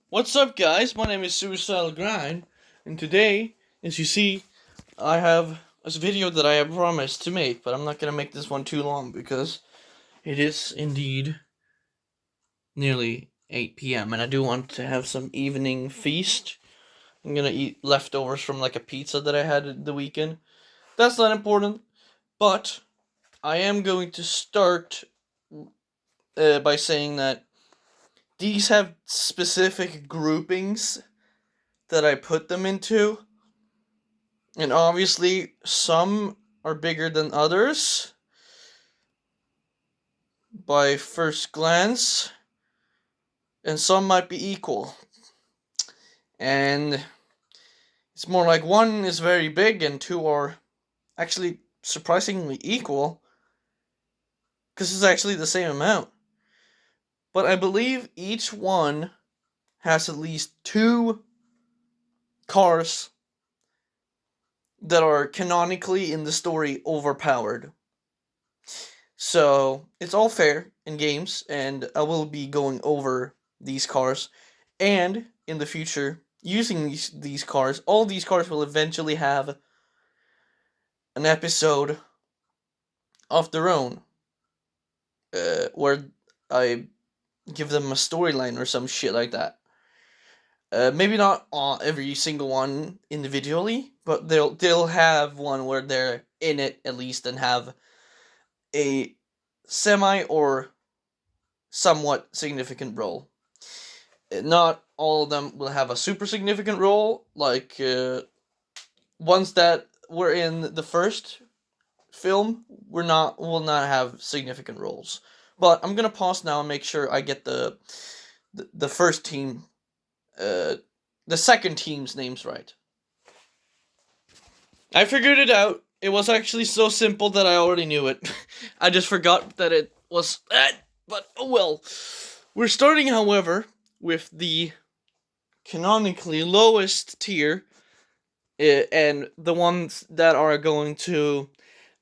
What's up, guys? My name is Suicidal Grind, and today, as you see, I have a video that I have promised to make, but I'm not gonna make this one too long because it is indeed nearly 8 p.m. and I do want to have some evening feast. I'm gonna eat leftovers from like a pizza that I had the weekend. That's not important, but I am going to start by saying that these have specific groupings that I put them into. And obviously, some are bigger than others by first glance, and some might be equal. And it's more like one is very big and two are actually surprisingly equal, because it's actually the same amount. But I believe each one has at least two cars that are canonically in the story overpowered. So it's all fair in games, and I will be going over these cars, and in the future, using these cars. All these cars will eventually have an episode of their own, where I give them a storyline or some shit like that. Maybe not every single one individually, but they'll have one where they're in it at least and have a semi or somewhat significant role. Not all of them will have a super significant role, like ones that were in the first film will not have significant roles. But I'm gonna pause now and make sure I get the first team, the second team's names right. I figured it out. It was actually so simple that I already knew it. I just forgot that it was that. But oh well. We're starting, however, with the canonically lowest tier, and the ones that are going to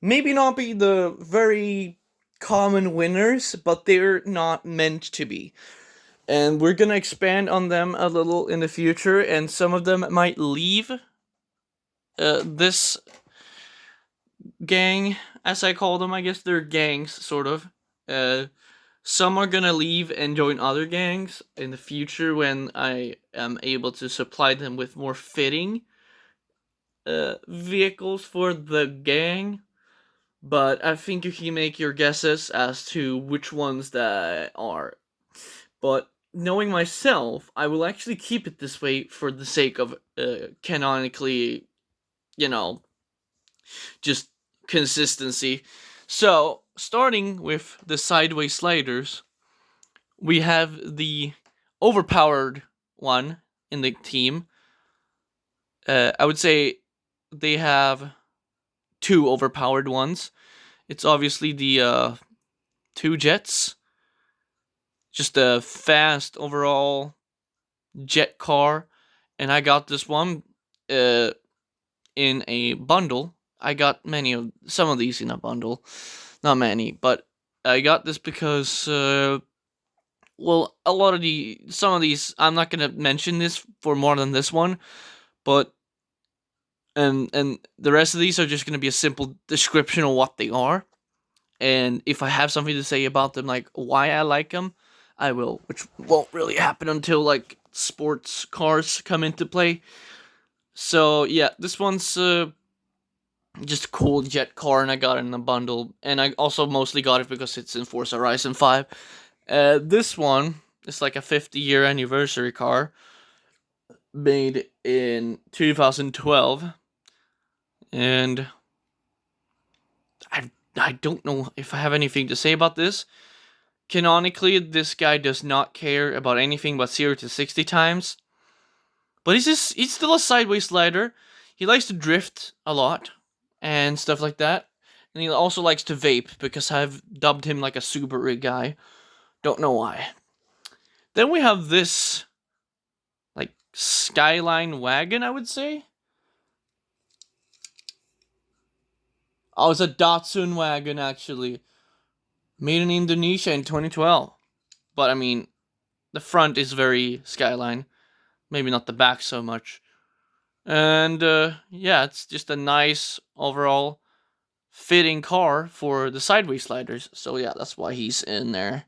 maybe not be the very common winners, but they're not meant to be. And we're gonna expand on them a little in the future, and some of them might leave this gang, as I call them. I guess they're gangs, sort of. Uh, some are gonna leave and join other gangs in the future when I am able to supply them with more fitting vehicles for the gang. But I think you can make your guesses as to which ones that are. But knowing myself, I will actually keep it this way for the sake of canonically, you know, just consistency. So, starting with the sideways sliders, we have the overpowered one in the team. I would say they have two overpowered ones. It's obviously the two jets, just a fast overall jet car, and I got this one uh, in a bundle. I got some of these in a bundle, not many, but I got this because well, some of these, I'm not gonna mention this for more than this one, but and the rest of these are just gonna be a simple description of what they are, and if I have something to say about them, like why I like them, I will, which won't really happen until like sports cars come into play. So yeah, this one's just a cool jet car, and I got it in a bundle, and I also mostly got it because it's in Forza Horizon 5. This one is like a 50-year anniversary car, made in 2012, and I don't know if I have anything to say about this. Canonically, this guy does not care about anything but 0 to 60 times, but he's still a sideways slider. He likes to drift a lot and stuff like that. And he also likes to vape because I've dubbed him like a Subaru guy. Don't know why. Then we have this like Skyline wagon, I would say. Oh, it's a Datsun wagon actually. Made in Indonesia in 2012. But I mean, the front is very Skyline, maybe not the back so much. And yeah, it's just a nice overall fitting car for the sideways sliders. So yeah, that's why he's in there.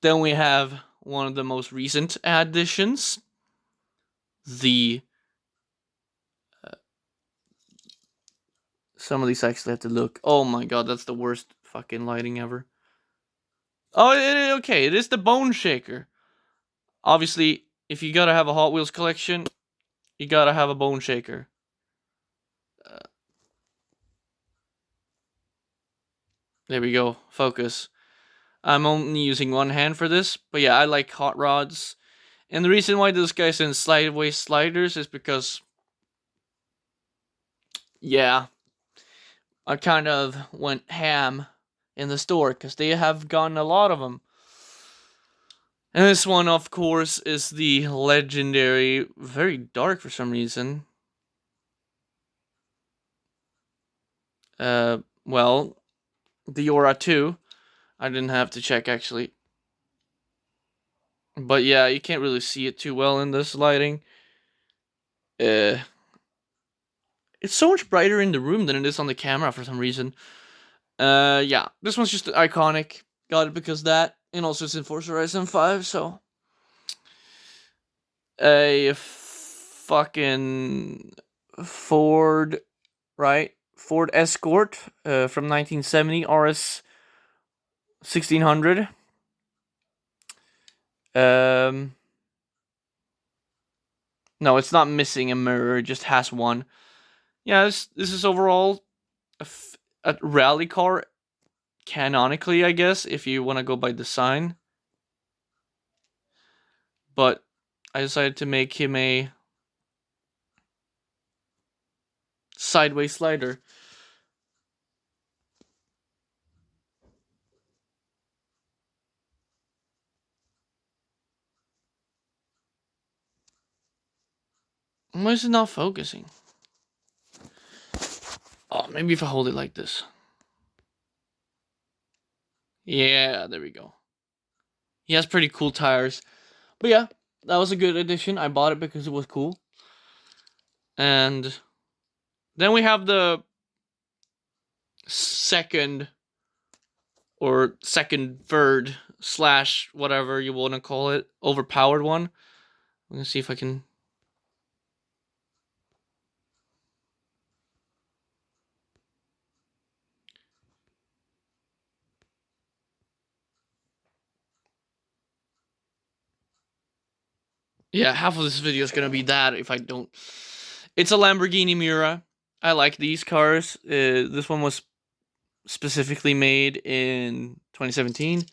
Then we have one of the most recent additions, the some of these actually have to look. Oh my god, that's the worst fucking lighting ever. Oh, okay, it is the Bone Shaker. Obviously, if you gotta have a Hot Wheels collection, you gotta have a Bone Shaker. There we go. Focus. I'm only using one hand for this, but yeah, I like hot rods. And the reason why this guy's in sideways sliders is because, yeah, I kind of went ham in the store because they have gotten a lot of them. And this one, of course, is the legendary, very dark for some reason. Well, the Aura 2. I didn't have to check actually. But yeah, you can't really see it too well in this lighting. It's so much brighter in the room than it is on the camera for some reason. Yeah, this one's just iconic. Got it because that, and also it's in Forza Horizon 5, so. A fucking Ford, right? Ford Escort from 1970, RS 1600. No, it's not missing a mirror, it just has one. Yeah, this is overall a rally car, canonically, I guess, if you want to go by design. But I decided to make him a sideways slider. Why is it not focusing? Oh, maybe if I hold it like this. Yeah, there we go. He has pretty cool tires. But yeah, that was a good addition. I bought it because it was cool. And then we have the second or second third slash whatever you want to call it, overpowered one. I'm gonna see if I can. Yeah, half of this video is gonna be that if I don't. It's a Lamborghini Miura. I like these cars. This one was specifically made in 2017.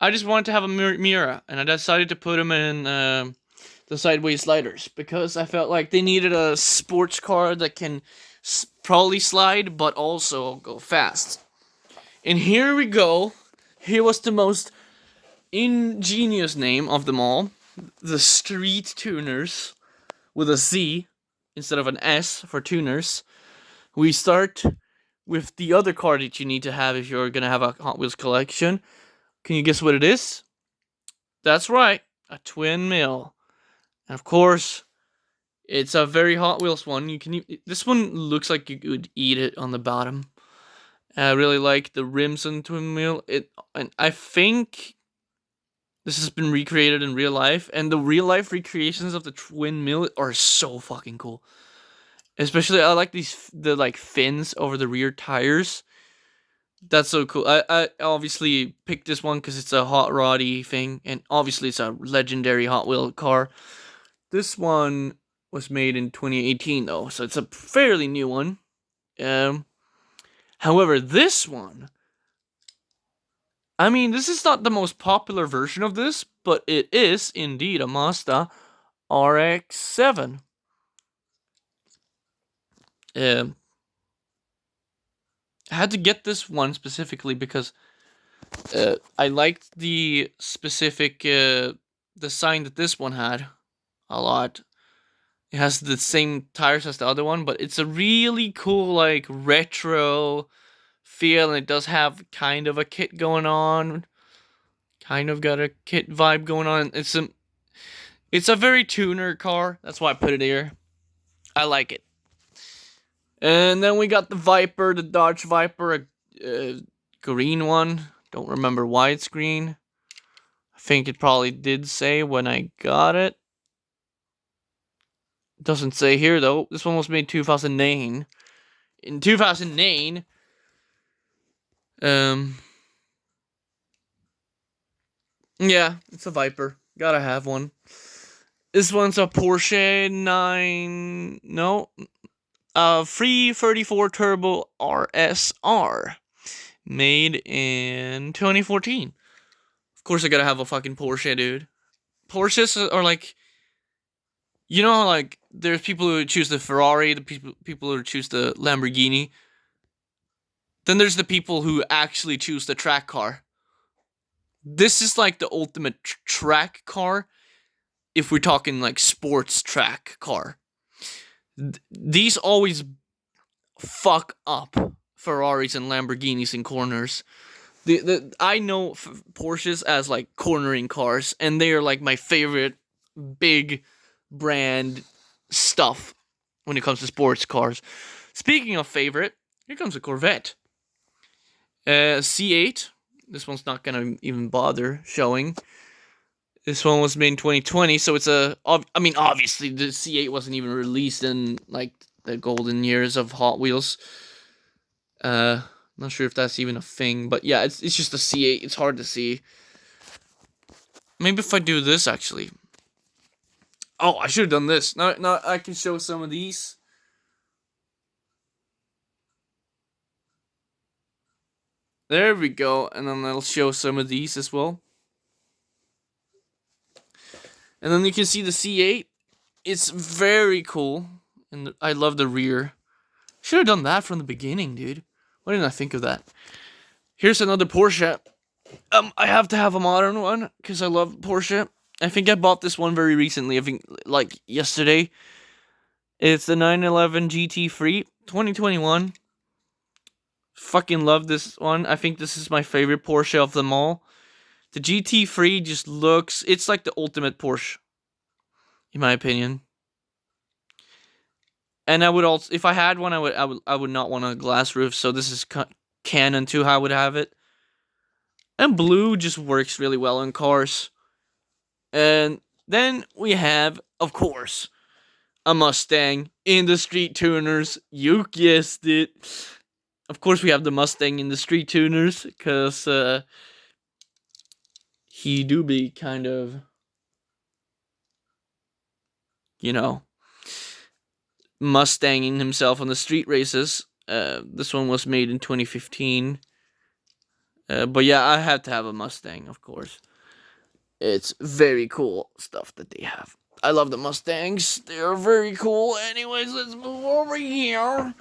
I just wanted to have a Miura, and I decided to put them in the sideways sliders because I felt like they needed a sports car that can probably slide but also go fast. And here we go. Here was the most ingenious name of them all, the Street Tuners, with a Z instead of an S for tuners. We start with the other car that you need to have if you're gonna have a Hot Wheels collection. Can you guess what it is? That's right, a twin mill. And of course, it's a very Hot Wheels one. You can this one looks like you could eat it on the bottom. I really like the rims on twin mill. And I think this has been recreated in real life, and the real life recreations of the twin mill are so fucking cool. Especially, I like the like fins over the rear tires. That's so cool. I obviously picked this one because it's a hot roddy thing, and obviously it's a legendary Hot Wheel car. This one was made in 2018 though, so it's a fairly new one. However, this one, I mean, this is not the most popular version of this, but it is indeed a Mazda RX-7. I had to get this one specifically because I liked the specific design that this one had a lot. It has the same tires as the other one, but it's a really cool, like, retro feel, and it does have kind of a kit going on. Kind of got a kit vibe going on. It's a very tuner car. That's why I put it here. I like it. And then we got the Viper, the Dodge Viper, a green one. Don't remember why it's green. I think it probably did say when I got it. Doesn't say here though. This one was made 2009. In 2009, yeah, it's a Viper. Gotta have one. This one's a Porsche 334 Turbo RSR, made in 2014. Of course, I gotta have a fucking Porsche, dude. Porsches are like, you know, like there's people who choose the Ferrari, the people who choose the Lamborghini. Then there's the people who actually choose the track car. This is like the ultimate track car. If we're talking like sports track car, these always fuck up Ferraris and Lamborghinis in corners. I know Porsches as like cornering cars, and they are like my favorite big brand stuff when it comes to sports cars. Speaking of favorite, here comes a Corvette. C8. This one's not gonna even bother showing. This one was made in 2020, so it's obviously the C8 wasn't even released in like the golden years of Hot Wheels. Not sure if that's even a thing, but yeah, it's just a C8. It's hard to see. Maybe if I do this actually. Oh, I should have done this. Now I can show some of these. There we go, and then I'll show some of these as well. And then you can see the C8. It's very cool, and I love the rear. Should have done that from the beginning, dude. Why didn't I think of that? Here's another Porsche. I have to have a modern one because I love Porsche. I think I bought this one very recently. I think like yesterday. It's the 911 GT3 2021. Fucking love this one. I think this is my favorite Porsche of them all. The GT3 just looks, it's like the ultimate Porsche, in my opinion. And I would also, if I had one, I would not want a glass roof. So this is canon too. How I would have it. And blue just works really well in cars. And then we have, of course, a Mustang in the Street Tuners. You guessed it. Of course, we have the Mustang in the Street Tuners because he do be kind of, you know, Mustanging himself on the street races. This one was made in 2015. But yeah, I have to have a Mustang, of course. It's very cool stuff that they have. I love the Mustangs. They are very cool. Anyways, let's move over here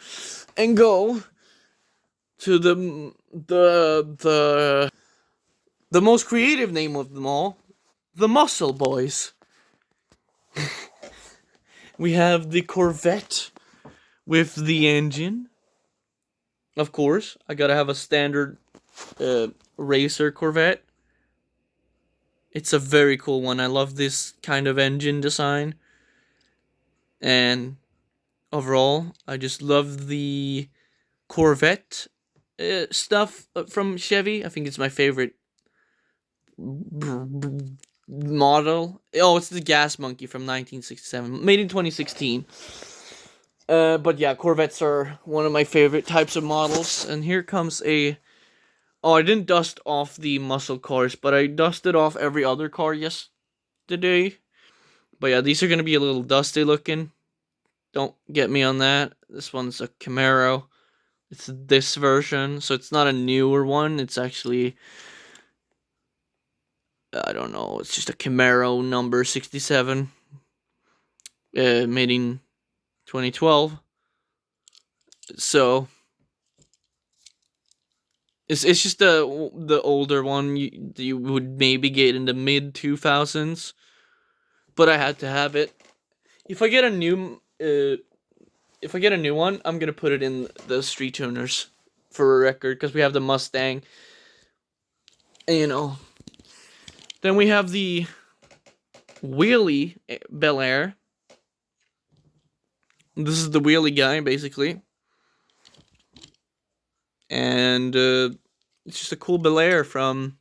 and go to the most creative name of them all, the Muscle Boys. We have the Corvette with the engine. Of course, I gotta have a standard racer Corvette. It's a very cool one. I love this kind of engine design. And overall, I just love the Corvette stuff from Chevy. I think it's my favorite model. Oh, it's the Gas Monkey from 1967, made in 2016. But yeah, Corvettes are one of my favorite types of models. And here comes a... Oh, I didn't dust off the muscle cars, but I dusted off every other car yesterday. But yeah, these are going to be a little dusty looking. Don't get me on that. This one's a Camaro. It's this version, so it's not a newer one. It's actually... I don't know. It's just a Camaro number 67. Made in 2012. So... It's just the older one you would maybe get in the mid 2000s, but I had to have it. If I get a new one, I'm gonna put it in the Street Tuners for a record because we have the Mustang. And, you know, Then we have the wheelie Bel Air. This is the wheelie guy, basically. And it's just a cool Bel Air from...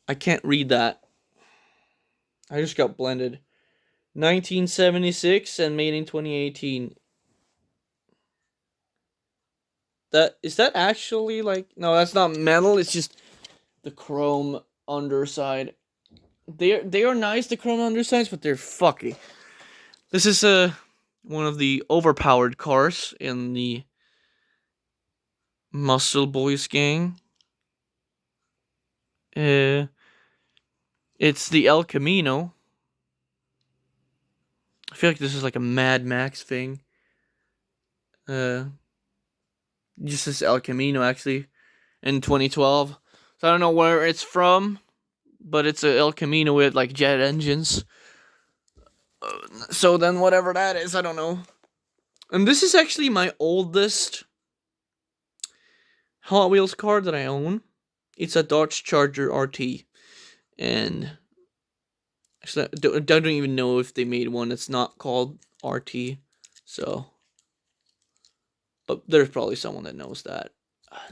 I can't read that. I just got blended. 1976 and made in 2018. Is that actually like... No, that's not metal. It's just the chrome underside. They are nice, the chrome undersides, but they're fucky. This is one of the overpowered cars in the Muscle Boys gang. It's the El Camino. I feel like this is like a Mad Max thing. Just this El Camino actually in 2012. So I don't know where it's from, but it's a El Camino with like jet engines. So then whatever that is, I don't know. And this is actually my oldest Hot Wheels car that I own. It's a Dodge Charger RT. And actually, I don't even know if they made one that's not called RT. So, but there's probably someone that knows that.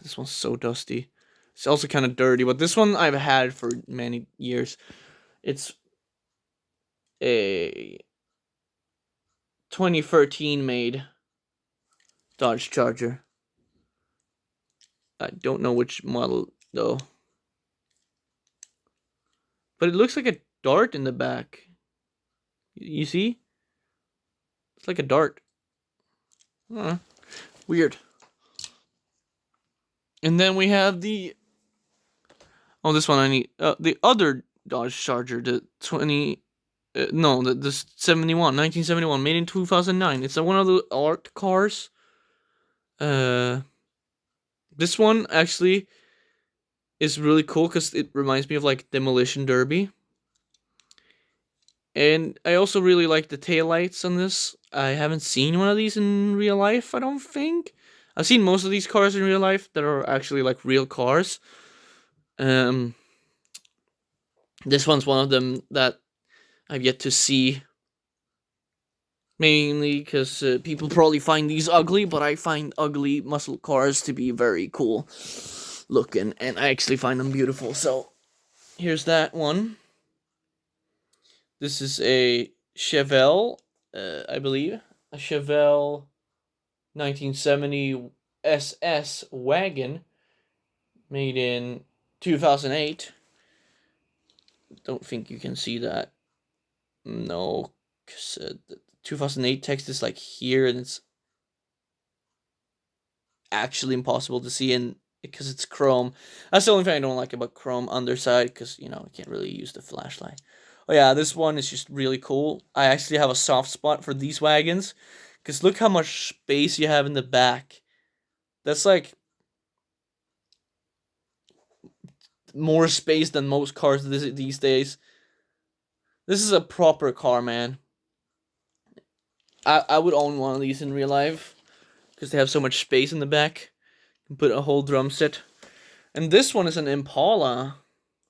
This one's so dusty. It's also kind of dirty, but this one I've had for many years. It's a 2013 made Dodge Charger. I don't know which model though. But it looks like a dart in the back. You see? It's like a dart. Weird. And then we have the... Oh, this one I need... the other Dodge Charger, the 1971, made in 2009. It's one of the art cars. This one actually is really cool because it reminds me of like Demolition Derby. And I also really like the taillights on this. I haven't seen one of these in real life, I don't think. I've seen most of these cars in real life that are actually like real cars. This one's one of them that I've yet to see. Mainly because people probably find these ugly, but I find ugly muscle cars to be very cool looking, and I actually find them beautiful. So here's that one. This is a Chevelle, I believe. A Chevelle 1970 SS wagon made in 2008. Don't think you can see that. No, because the 2008 text is like here, and it's actually impossible to see, and because it's chrome. That's the only thing I don't like about chrome underside, because, you know, I can't really use the flashlight. Oh yeah, this one is just really cool. I actually have a soft spot for these wagons, because look how much space you have in the back. That's like more space than most cars these days. This is a proper car, man. I would own one of these in real life, because they have so much space in the back. You can put a whole drum set. And this one is an Impala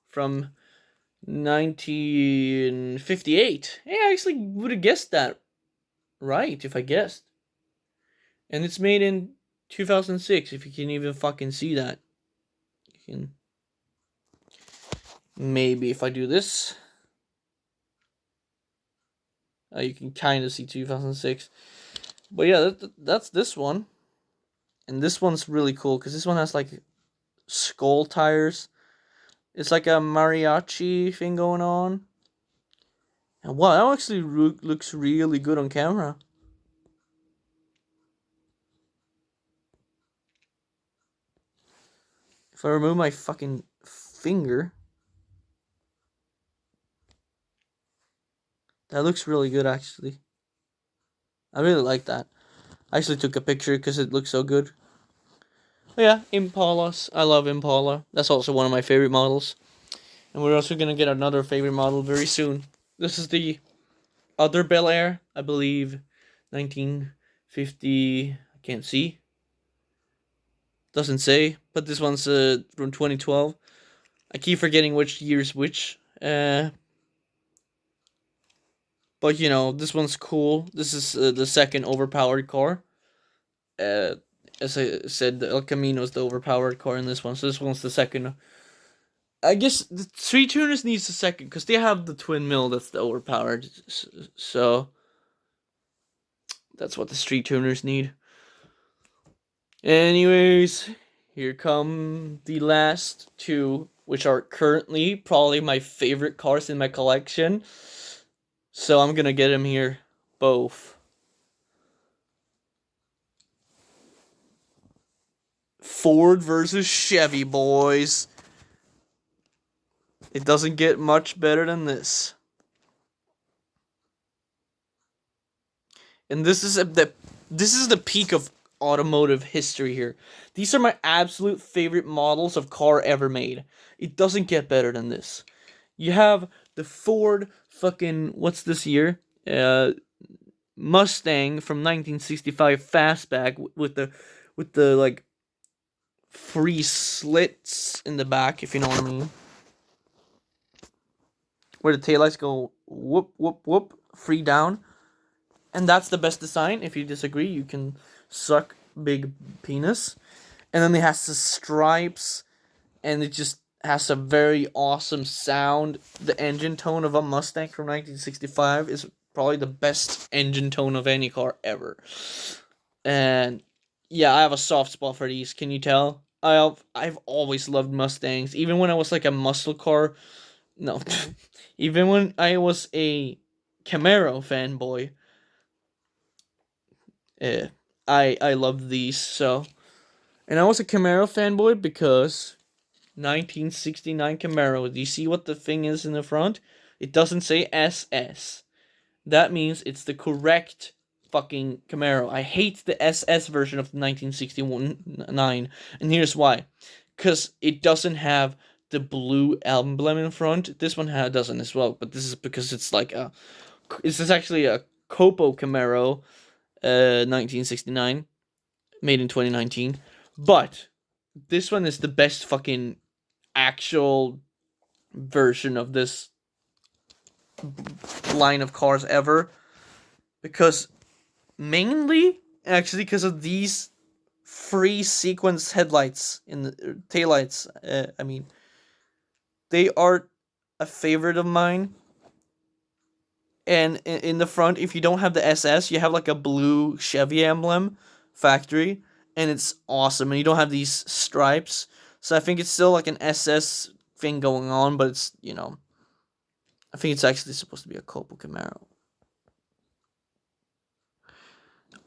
from 1958. Hey, I actually would have guessed that right if I guessed. And it's made in 2006, if you can even fucking see that. You can... Maybe if I do this, you can kind of see 2006. But yeah, that's this one. And this one's really cool, because this one has like skull tires. It's like a mariachi thing going on. And wow, that actually looks really good on camera. If I remove my fucking finger, that looks really good, actually. I really like that. I actually took a picture because it looks so good. But yeah, Impalas. I love Impala. That's also one of my favorite models. And we're also going to get another favorite model very soon. This is the other Bel Air, I believe, 1950. I can't see. Doesn't say, but this one's from 2012. I keep forgetting which year's which. But you know, this one's cool. This is the second overpowered car. Uh, as I said, the El Camino is the overpowered car in this one. So this one's the second. I guess the Street Tuners needs the second because they have the twin mill that's the overpowered. So that's what the Street Tuners need. Anyways, here come the last two, which are currently probably my favorite cars in my collection. So I'm gonna get them here, both. Ford versus Chevy, boys. It doesn't get much better than this. And this is the peak of automotive history here. These are my absolute favorite models of car ever made. It doesn't get better than this. You have the Ford fucking what's this year? Mustang from 1965 fastback with the like free slits in the back, if you know what I mean. Where the taillights go whoop whoop whoop free down. And that's the best design. If you disagree, you can suck big penis. And then it has the stripes, and it just has a very awesome sound. The engine tone of a Mustang from 1965 is probably the best engine tone of any car ever. And yeah, I have a soft spot for these. Can you tell? I've always loved Mustangs, even when I was like a muscle car. No, even when I was a Camaro fanboy. Yeah, I loved these. So, and I was a Camaro fanboy because 1969 Camaro. Do you see what the thing is in the front? It doesn't say SS. That means it's the correct fucking Camaro. I hate the SS version of the 1969, and here's why. Because it doesn't have the blue emblem in front. This one doesn't as well, but this is because it's like a. This is actually a Copo Camaro, 1969, made in 2019. But this one is the best fucking actual version of this line of cars ever, because mainly actually because of these free sequence headlights in the taillights. I mean, they are a favorite of mine. And in the front, if you don't have the SS, you have like a blue Chevy emblem factory, and it's awesome. And you don't have these stripes, so I think it's still like an SS thing going on, but it's, you know, I think it's actually supposed to be a Copo Camaro.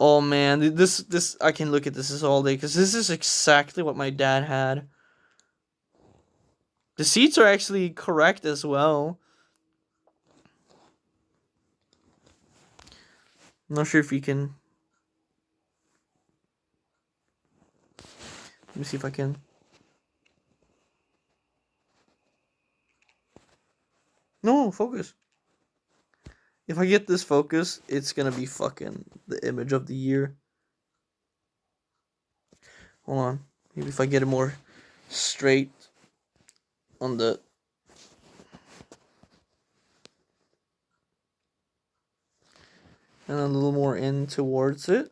Oh man, this I can look at this all day because this is exactly what my dad had. The seats are actually correct as well. I'm not sure if you can. Let me see if I can. No, focus. If I get this focus, it's gonna be fucking the image of the year. Hold on. Maybe if I get it more straight on the. And a little more in towards it.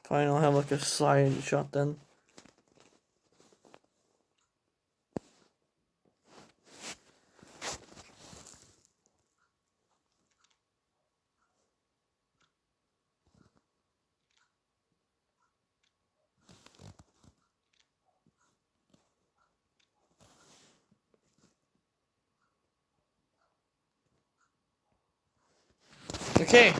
Fine, I'll have like a side shot then. Okay,